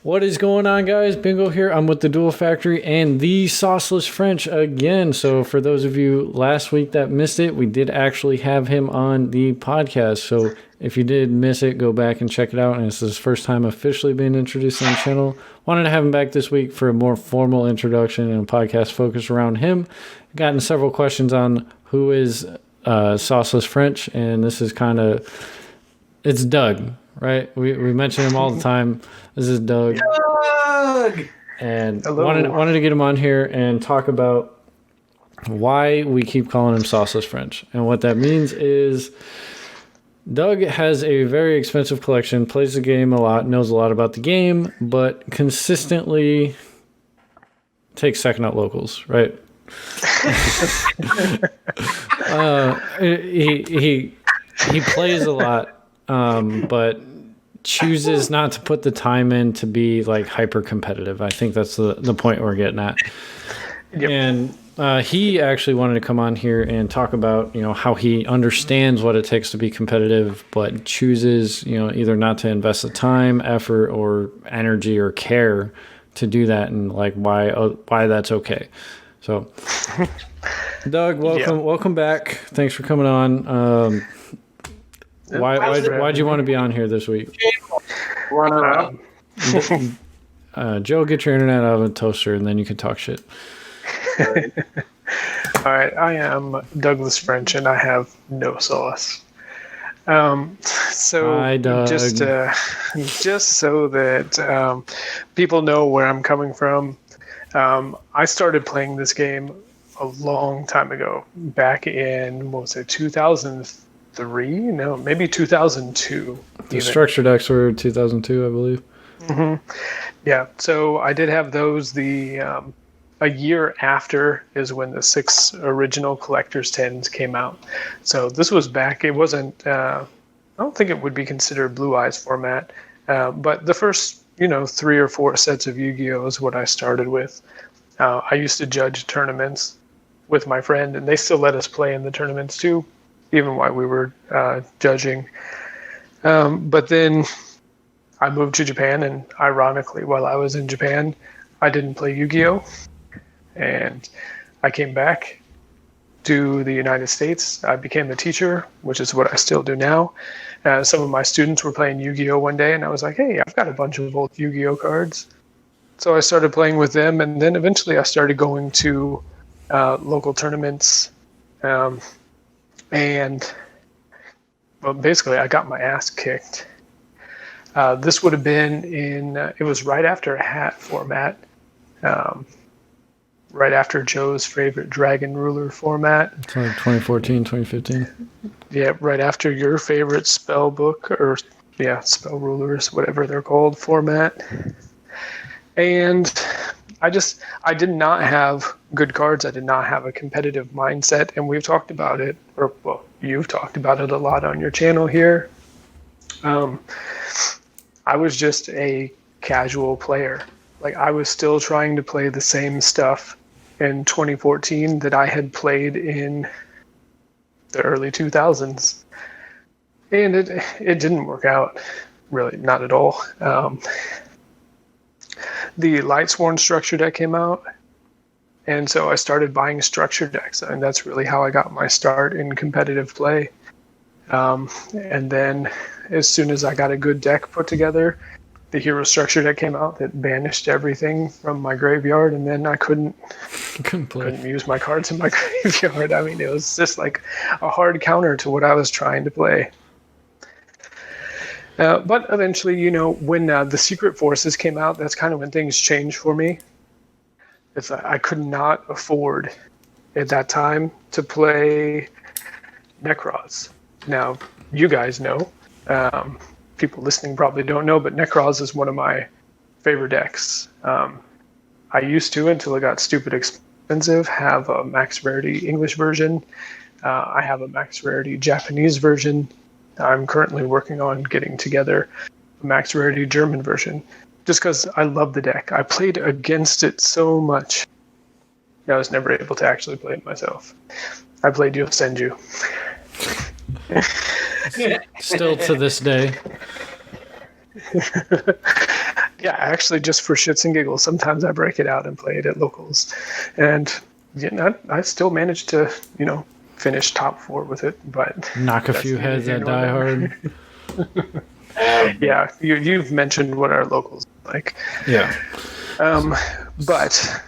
What is going on, guys? Bingo here. I'm with the Dual Factory and the Sauceless French again. So for those of you last week that missed it, we did actually have him on the podcast. So if you did miss it, go back and check it out. And it's his first time officially being introduced on the channel. Wanted to have him back this week for a more formal introduction and a podcast focused around him. Gotten several questions on who is Sauceless French, and this is it's Doug. Right, we mention him all the time. This is Doug. Doug! And wanted to get him on here and talk about why we keep calling him Sauceless French. And what that means is Doug has a very expensive collection, plays the game a lot, knows a lot about the game, but consistently takes second at locals, right? He plays a lot. But chooses not to put the time in to be like hyper competitive. I think that's the point we're getting at. Yep. And he actually wanted to come on here and talk about, how he understands what it takes to be competitive, but chooses, either not to invest the time, effort, or energy or care to do that, and like why that's okay. So, Doug, welcome back. Thanks for coming on. Why'd you want to be on here this week? Joe, get your internet out of a toaster, and then you can talk shit. All right, I am Douglas French, and I have no sauce. So hi, Doug. Just so that people know where I'm coming from, I started playing this game a long time ago, back in 2003? No, maybe 2002. The structure decks were 2002, I believe. Mm-hmm. Yeah, so I did have those. A year after is when the 6 original Collector's 10s came out. So this was back. It wasn't. I don't think it would be considered Blue Eyes format, but the first 3 or 4 sets of Yu-Gi-Oh is what I started with. I used to judge tournaments with my friend, and they still let us play in the tournaments too, even while we were judging. But then I moved to Japan, and ironically, while I was in Japan, I didn't play Yu-Gi-Oh! And I came back to the United States. I became a teacher, which is what I still do now. Some of my students were playing Yu-Gi-Oh! One day, and I was like, hey, I've got a bunch of old Yu-Gi-Oh! Cards. So I started playing with them, and then eventually I started going to local tournaments. And basically I got my ass kicked. This would have been it was right after a hat format, right after Joe's favorite Dragon Ruler format. It's like 2014, 2015. Yeah, right after your favorite spell book, or spell rulers, whatever they're called, format. And I did not have good cards. I did not have a competitive mindset, and we've talked about it, you've talked about it a lot on your channel here. I was just a casual player. Like, I was still trying to play the same stuff in 2014 that I had played in the early 2000s. And it didn't work out, really, not at all. The Lightsworn structure deck came out, and so I started buying structure decks, and that's really how I got my start in competitive play. And then as soon as I got a good deck put together, the Hero structure deck came out that banished everything from my graveyard, and then I couldn't use my cards in my graveyard. I mean, it was just like a hard counter to what I was trying to play. But eventually, when the Secret Forces came out, that's kind of when things changed for me. I could not afford at that time to play Necroz. Now, you guys know. People listening probably don't know, but Necroz is one of my favorite decks. I used to, until it got stupid expensive, have a max rarity English version. I have a max rarity Japanese version. I'm currently working on getting together a max rarity German version, just because I love the deck. I played against it so much. I was never able to actually play it myself. I played Yosenju. Still to this day. Yeah, actually, just for shits and giggles, sometimes I break it out and play it at locals, and I still manage to finish top 4 with it. But Knock a that's few neither heads here at nor Die there. Hard. Yeah, you've mentioned what our locals are like. Yeah. But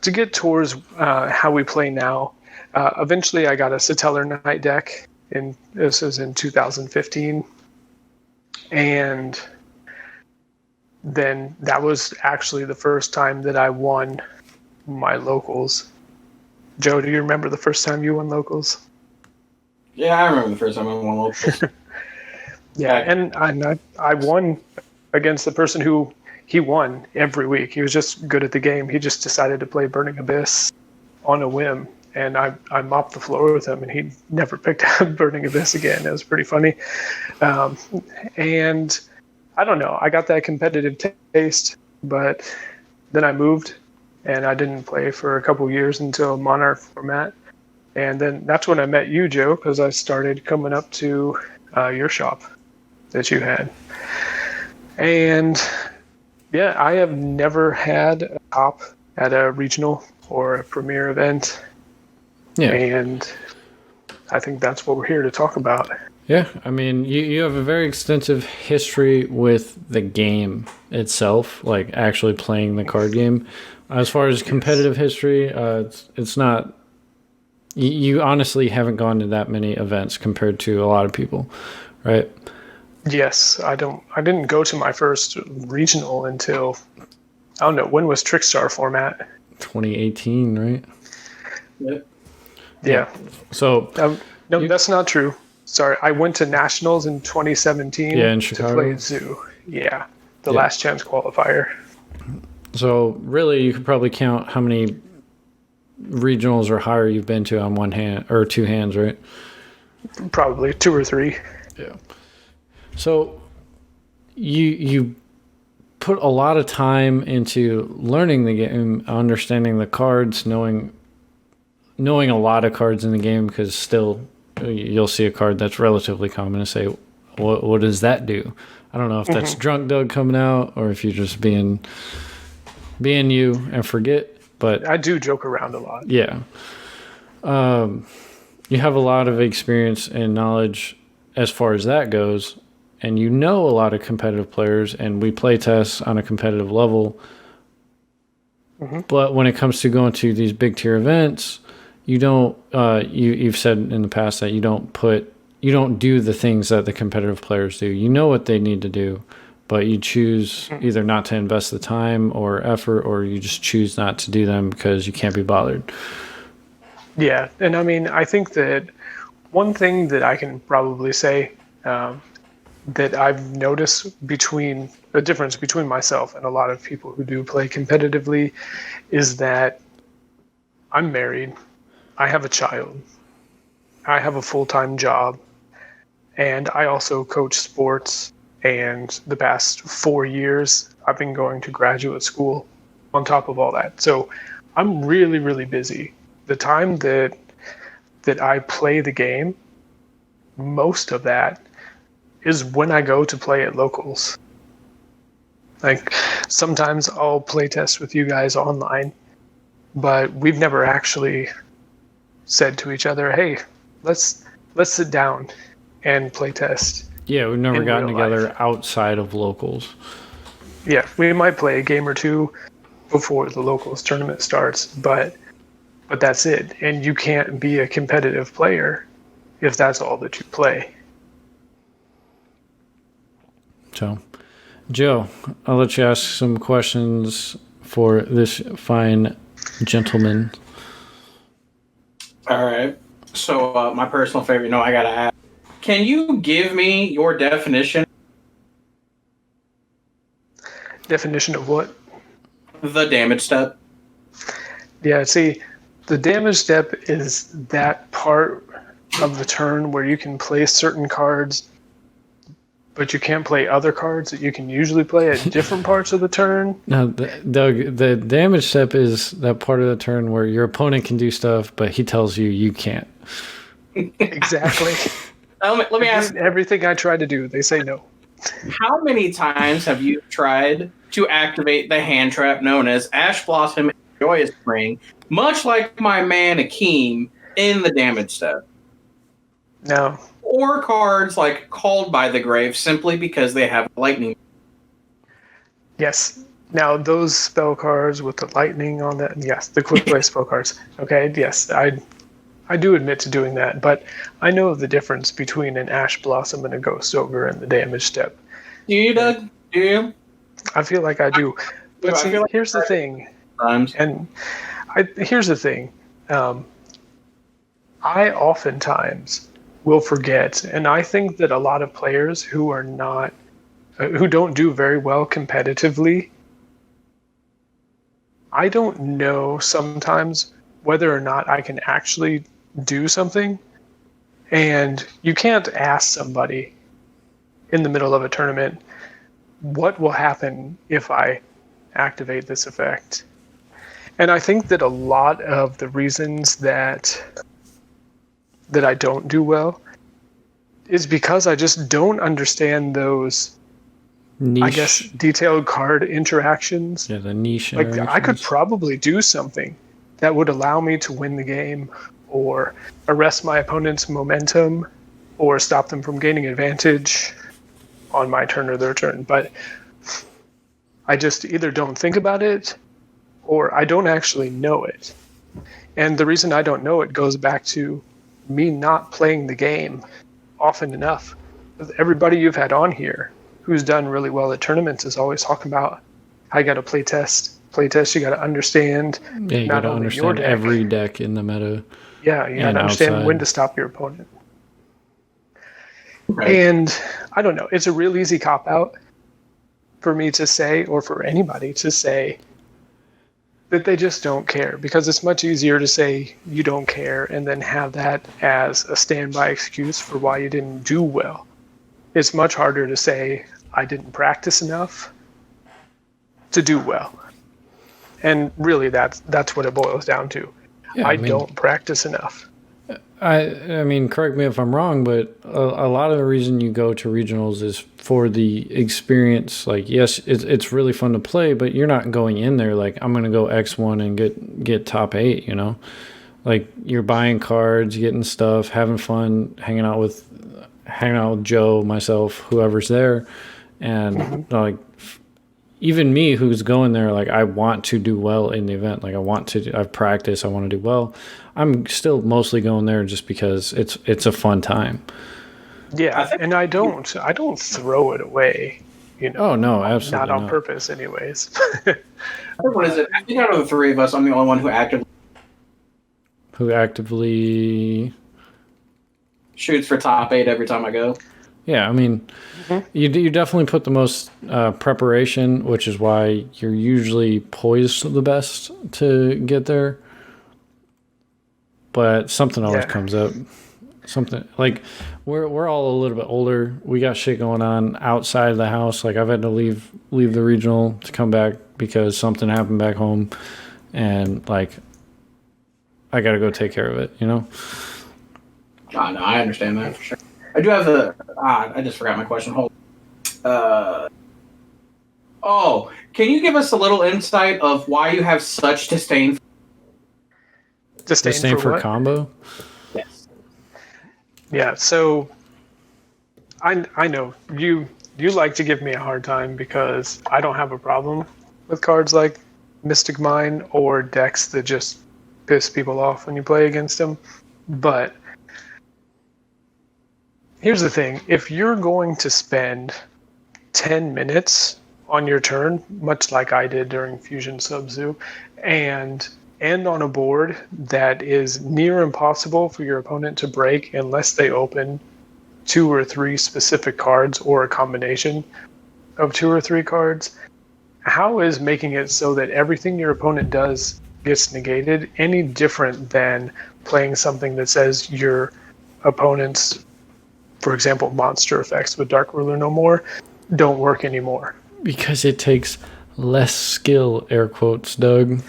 to get towards how we play now, eventually I got a Satellar Night deck. This was in 2015, and then that was actually the first time that I won my locals. Joe, do you remember the first time you won locals? Yeah, I remember the first time I won locals. Yeah, and I won against the person who he won every week. He was just good at the game. He just decided to play Burning Abyss on a whim, and I mopped the floor with him, and he never picked up Burning Abyss again. It was pretty funny. And I don't know. I got that competitive taste, but then I moved, and I didn't play for a couple years until Monarch format. And then that's when I met you, Joe, because I started coming up to your shop that you had. And yeah, I have never had a top at a regional or a premier event. Yeah. And I think that's what we're here to talk about. Yeah, I mean, you have a very extensive history with the game itself, like actually playing the card game. As far as competitive history, it's not. You honestly haven't gone to that many events compared to a lot of people, right? Yes, I didn't go to my first regional until, I don't know, when was Trickstar format? 2018, right? Yep. Yeah. So no, that's not true. Sorry, I went to nationals in 2017. Yeah, in Chicago. To play at Zoo. Yeah, the last chance qualifier. So really, you could probably count how many regionals or higher you've been to on one hand or two hands, right? Probably 2 or 3. Yeah. So you put a lot of time into learning the game, understanding the cards, knowing a lot of cards in the game, because still you'll see a card that's relatively common and say, what does that do? I don't know if that's Drunk Doug coming out or if you're just being you and forget, but I do joke around a lot. Yeah. You have a lot of experience and knowledge as far as that goes, and you know a lot of competitive players, and we play tests on a competitive level. But when it comes to going to these big tier events, you don't. You've said in the past that you don't do the things that the competitive players do. You know what they need to do, but you choose either not to invest the time or effort, or you just choose not to do them because you can't be bothered. Yeah, and I mean, I think that one thing that I can probably say that I've noticed the difference between myself and a lot of people who do play competitively is that I'm married, I have a child, I have a full-time job, and I also coach sports, and the past 4 years I've been going to graduate school on top of all that. So I'm really, really busy. The time that I play the game, most of that is when I go to play at locals. Like sometimes I'll play test with you guys online, but we've never actually said to each other, "Hey, let's sit down and play test." Yeah, we've never gotten together life. outside of locals. Yeah, we might play a game or two before the locals tournament starts, but that's it. And you can't be a competitive player if that's all that you play. So, Joe, I'll let you ask some questions for this fine gentleman. All right. So my personal favorite, I got to ask. Can you give me your definition? Definition of what? The damage step. Yeah, see, the damage step is that part of the turn where you can play certain cards, but you can't play other cards that you can usually play at different parts of the turn. Now, Doug, the damage step is that part of the turn where your opponent can do stuff, but he tells you can't. Exactly. Let me ask. Everything I try to do, they say no. How many times have you tried to activate the hand trap known as Ash Blossom and Joyous Spring, much like my man Akeem in the damage step. No. Or cards like Called by the Grave simply because they have lightning. Yes. Now, those spell cards with the lightning on them, yes, the quick play spell cards. Okay, yes, I do admit to doing that, but I know the difference between an Ash Blossom and a Ghost Ogre and the damage step. Do you, Doug? Do you? I feel like I do. But see, here's the thing. Here's the thing. I oftentimes will forget, and I think that a lot of players who are not, who don't do very well competitively, I don't know sometimes whether or not I can actually do something. And you can't ask somebody in the middle of a tournament, what will happen if I activate this effect? And I think that a lot of the reasons that I don't do well is because I just don't understand those niche, I guess, detailed card interactions. Yeah, the niche like I could probably do something that would allow me to win the game or arrest my opponent's momentum or stop them from gaining advantage on my turn or their turn. But I just either don't think about it or I don't actually know it. And the reason I don't know it goes back to me not playing the game often enough. Everybody you've had on here who's done really well at tournaments is always talking about how you got to play test. You got to understand. Yeah, you got to understand every deck in the meta. Yeah, you got to understand when to stop your opponent. Right. And I don't know. It's a real easy cop out for me to say, or for anybody to say, that they just don't care, because it's much easier to say you don't care and then have that as a standby excuse for why you didn't do well. It's much harder to say I didn't practice enough to do well. And really that's what it boils down to. Yeah, I don't practice enough. I mean, correct me if I'm wrong, but a lot of the reason you go to regionals is for the experience. Like, yes, it's really fun to play, but you're not going in there like, I'm going to go X1 and get top 8, you know? Like, you're buying cards, getting stuff, having fun, hanging out with Joe, myself, whoever's there. And, like, even me who's going there, like, I want to do well in the event. Like, I've practiced, I want to do well. I'm still mostly going there just because it's a fun time. Yeah, and I don't throw it away, you know. Oh no, absolutely not on purpose, anyways. What is it? I think out of the three of us, I'm the only one who actively shoots for top 8 every time I go. Yeah, I mean, you definitely put the most preparation, which is why you're usually poised the best to get there. But something always comes up. Something like we're all a little bit older. We got shit going on outside of the house. Like, I've had to leave the regional to come back because something happened back home, and like I got to go take care of it. You know. Oh, no, I understand that for sure. I do have I just forgot my question. Hold. Can you give us a little insight of why you have such disdain? Disdain for combo? Yes. Yeah, so I know you like to give me a hard time because I don't have a problem with cards like Mystic Mine or decks that just piss people off when you play against them. But here's the thing. If you're going to spend 10 minutes on your turn, much like I did during Fusion Sub-Zoo, and end on a board that is near impossible for your opponent to break unless they open 2 or 3 specific cards or a combination of 2 or 3 cards, how is making it so that everything your opponent does gets negated any different than playing something that says your opponent's, for example, monster effects with Dark Ruler No More don't work anymore? Because it takes less skill, air quotes, Doug.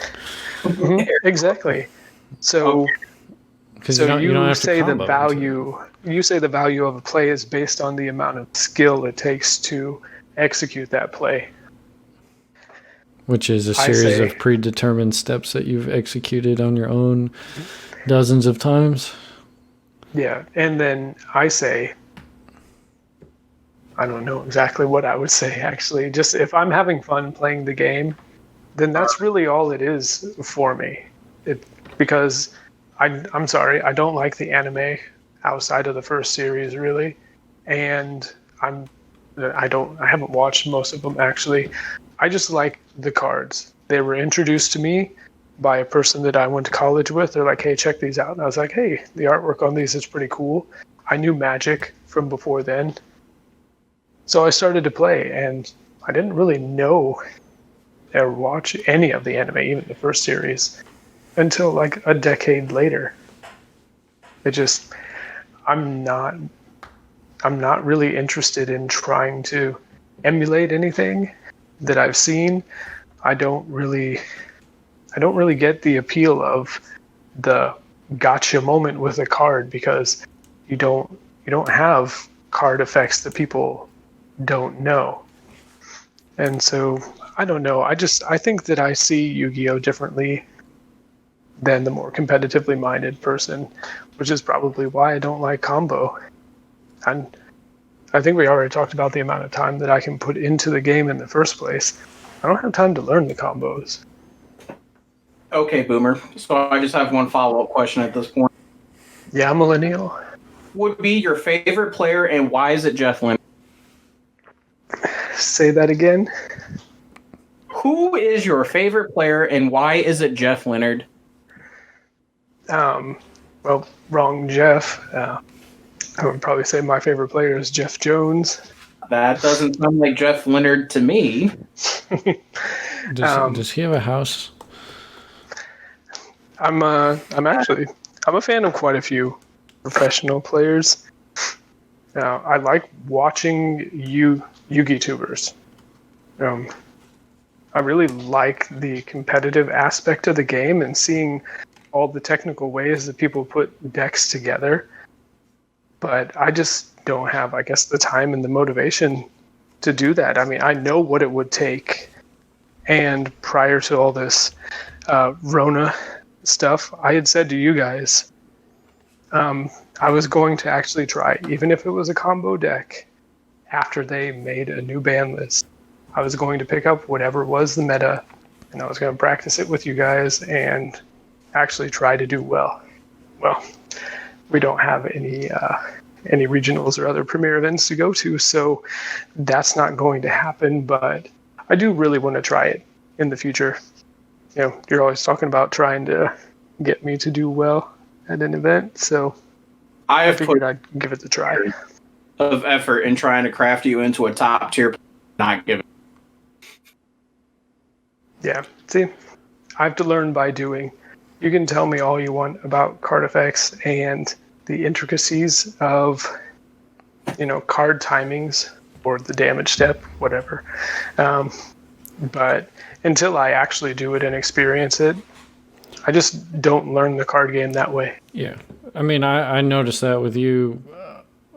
Exactly. So, you say the value of a play is based on the amount of skill it takes to execute that play. which is a series of predetermined steps that you've executed on your own dozens of times. Yeah, and then I say, I don't know exactly what I would say, actually. Just if I'm having fun playing the game, then that's really all it is for me. Because I'm sorry, I don't like the anime outside of the first series, really. And I haven't watched most of them, actually. I just like the cards. They were introduced to me by a person that I went to college with. They're like, hey, check these out. And I was like, hey, the artwork on these is pretty cool. I knew Magic from before then. So I started to play, and I didn't really know or watch any of the anime, even the first series, until like a decade later. I'm not really interested in trying to emulate anything that I've seen. I don't really get the appeal of the gotcha moment with a card, because you don't have card effects that people don't know. And so I don't know. I think that I see Yu-Gi-Oh! Differently than the more competitively minded person, which is probably why I don't like combo. And I think we already talked about the amount of time that I can put into the game in the first place. I don't have time to learn the combos. Okay, Boomer. So I just have one follow-up question at this point. Yeah, millennial. Would be your favorite player, and why is it Jeff Leonard? Say that again. Who is your favorite player, and why is it Jeff Leonard? Well, wrong, Jeff. I would probably say my favorite player is Jeff Jones. That doesn't sound like Jeff Leonard to me. Does he have a house? I'm a fan of quite a few professional players. I like watching Yugi tubers. I really like the competitive aspect of the game and seeing all the technical ways that people put decks together. But I just don't have, I guess, the time and the motivation to do that. I mean, I know what it would take. And prior to all this Rona stuff, I had said to you guys, I was going to actually try, even if it was a combo deck, after they made a new ban list. I was going to pick up whatever was the meta, and I was going to practice it with you guys and actually try to do well. Well, we don't have any regionals or other premier events to go to, so that's not going to happen, but I do really want to try it in the future. You know, you're always talking about trying to get me to do well at an event, so I figured I'd give it a try. Of effort in trying to craft you into a top tier, not give it. Yeah, see, I have to learn by doing. You can tell me all you want about card effects and the intricacies of, card timings or the damage step, whatever. But until I actually do it and experience it, I just don't learn the card game that way. Yeah. I mean, I noticed that with you.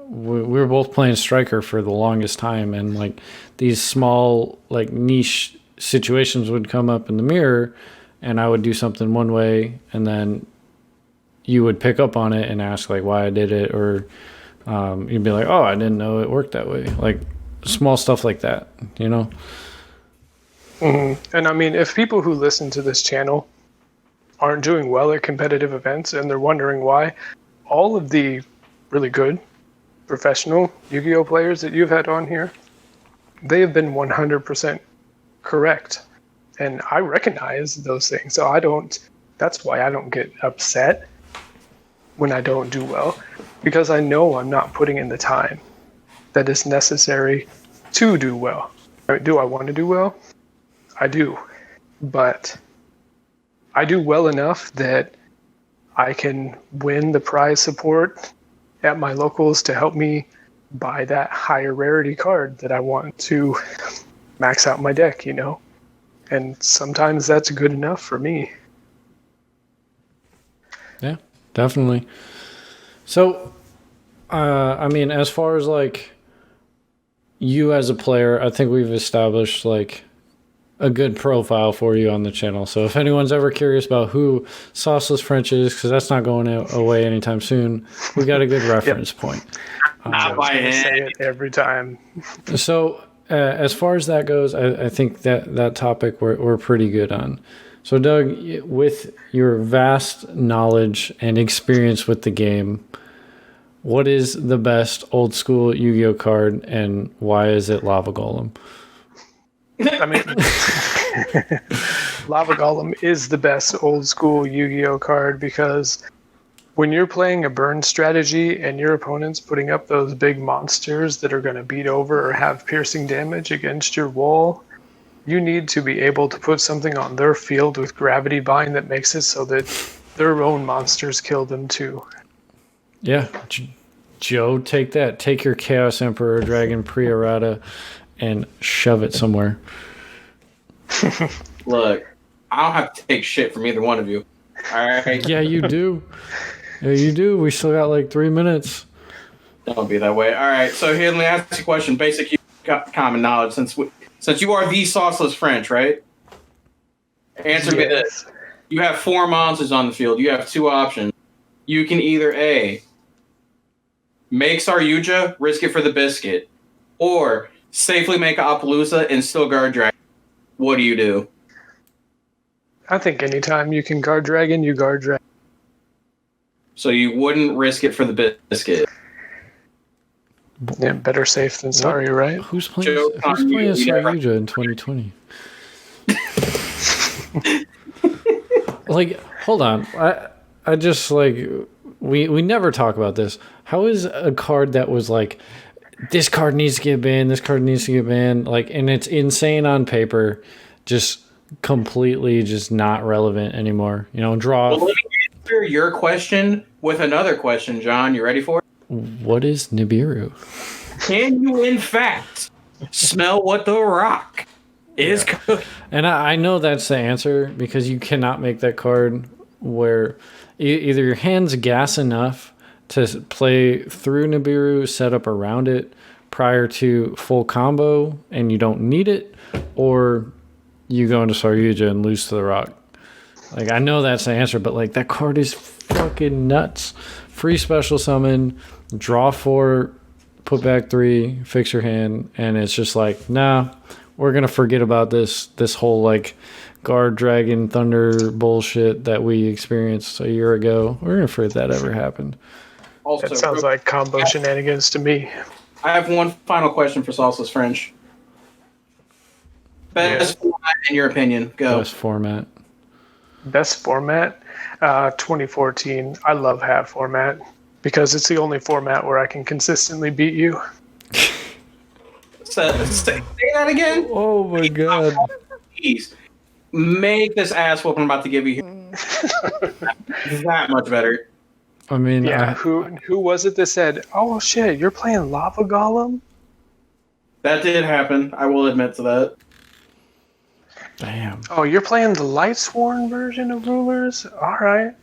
We were both playing Striker for the longest time, and like these small, like niche situations would come up in the mirror, and I would do something one way, and then you would pick up on it and ask like why I did it, or you'd be like, oh, I didn't know it worked that way. Like small stuff like that, you know? Mm-hmm. And I mean, if people who listen to this channel aren't doing well at competitive events and they're wondering why, all of the really good professional Yu-Gi-Oh players that you've had on here, they have been 100% correct. And I recognize those things. So that's why I don't get upset when I don't do well, because I know I'm not putting in the time that is necessary to do well. I mean, do I want to do well? I do. But I do well enough that I can win the prize support at my locals to help me buy that higher rarity card that I want to max out my deck, And sometimes that's good enough for me. Yeah, definitely. So, I mean, as far as like you as a player, I think we've established like a good profile for you on the channel. So if anyone's ever curious about who Sauceless French is, because that's not going away anytime soon, we got a good reference point. Not by I say hand. it every time. So as far as that goes, I think that topic we're pretty good on. So Doug, with your vast knowledge and experience with the game, what is the best old school Yu-Gi-Oh card, and why is it Lava Golem? I mean, Lava Golem is the best old school Yu-Gi-Oh card because when you're playing a burn strategy and your opponent's putting up those big monsters that are going to beat over or have piercing damage against your wall, you need to be able to put something on their field with gravity bind that makes it so that their own monsters kill them too. Yeah, Joe, take that. Take your Chaos Emperor Dragon Pre-Errata and shove it somewhere. Look, I don't have to take shit from either one of you. All right? Yeah, you do. Yeah, you do. We still got like 3 minutes. Don't be that way. All right, so here, let me ask you a question. Basic common knowledge. Since you are the sauceless French, right? Answer me this. You have 4 monsters on the field. You have 2 options. You can either A, make Saryuja, risk it for the biscuit, or safely make Appaloosa and still guard Dragon. What do you do? I think anytime you can guard Dragon, you guard Dragon. So you wouldn't risk it for the biscuit. Yeah, better safe than sorry, right? Who's playing Saryuja in 2020? Like, hold on. I just like we never talk about this. How is a card that was like, this card needs to get banned, this card needs to get banned, like, and it's insane on paper, just completely just not relevant anymore? You know, draw. Well, let me answer your question with another question, John. You ready for it? What is Nibiru? Can you, in fact, smell what the rock is cooking? And I know that's the answer, because you cannot make that card where either your hand's gas enough to play through Nibiru, set up around it prior to full combo, and you don't need it, or you go into Saryuja and lose to the rock. Like, I know that's the answer, but like, that card is fucking nuts. Free special summon, draw 4, put back 3, fix your hand, and it's just like, nah, we're gonna forget about this whole like guard dragon thunder bullshit that we experienced a year ago. We're gonna forget that ever happened. Also, That sounds like combo shenanigans to me. I have one final question for Sauceless French. Best format in your opinion? Go. Best format. Best format? 2014. I love hat format because it's the only format where I can consistently beat you. Say that again. Oh my god. Please make this ass whoop I'm about to give you that much better. I mean, Yeah, who was it that said, "Oh shit, you're playing Lava Golem"? That did happen. I will admit to that. damn. Oh, you're playing the Lightsworn version of Rulers? All right.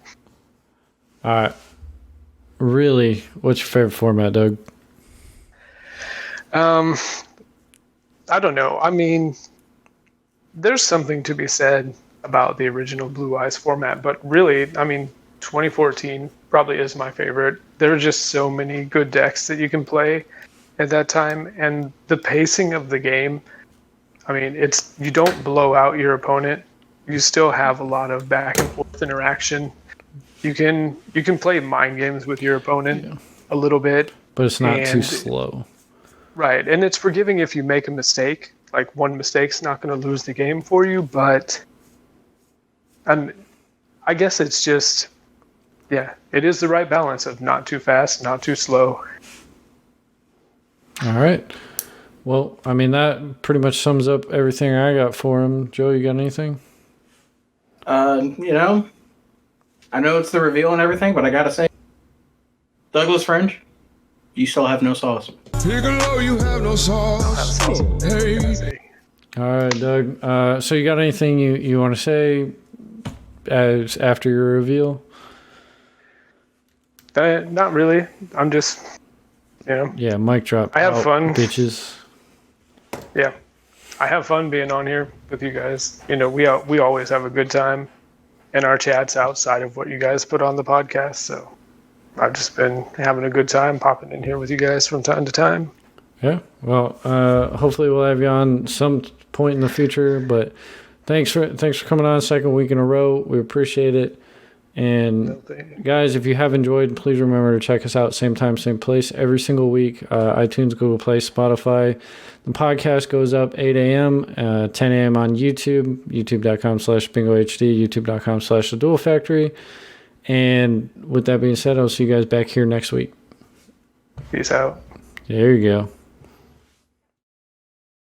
All right. Really, what's your favorite format, Doug? I don't know. I mean, there's something to be said about the original Blue Eyes format, but really, I mean, 2014 probably is my favorite. There are just so many good decks that you can play at that time, and the pacing of the game, I mean, it's, you don't blow out your opponent. You still have a lot of back and forth interaction. You can play mind games with your opponent a little bit, But it's not too slow. right? And it's forgiving if you make a mistake. Like, one mistake's not going to lose the game for you, but I guess it's just, yeah, it is the right balance of not too fast, not too slow. All right. Well, I mean, that pretty much sums up everything I got for him. Joe, you got anything? You know, I know it's the reveal and everything, but I gotta say, Douglas French, you still have no sauce. Piccolo, you have no sauce. Hey. All right, Doug. So you got anything you want to say as after your reveal? Not really. I'm just, you know, Yeah, mic drop. I have out, fun. bitches. yeah. I have fun being on here with you guys. You know, we always have a good time in our chats outside of what you guys put on the podcast. So I've just been having a good time popping in here with you guys from time to time. Yeah. Well, hopefully we'll have you on some point in the future. But thanks for coming on second week in a row. We appreciate it. And guys, if you have enjoyed, please remember to check us out same time, same place every single week. iTunes, Google Play, Spotify. The podcast goes up 8 a.m., 10 a.m. on YouTube, youtube.com/bingohd, youtube.com/The Duel Factory. And with that being said, I'll see you guys back here next week. Peace out. There you go.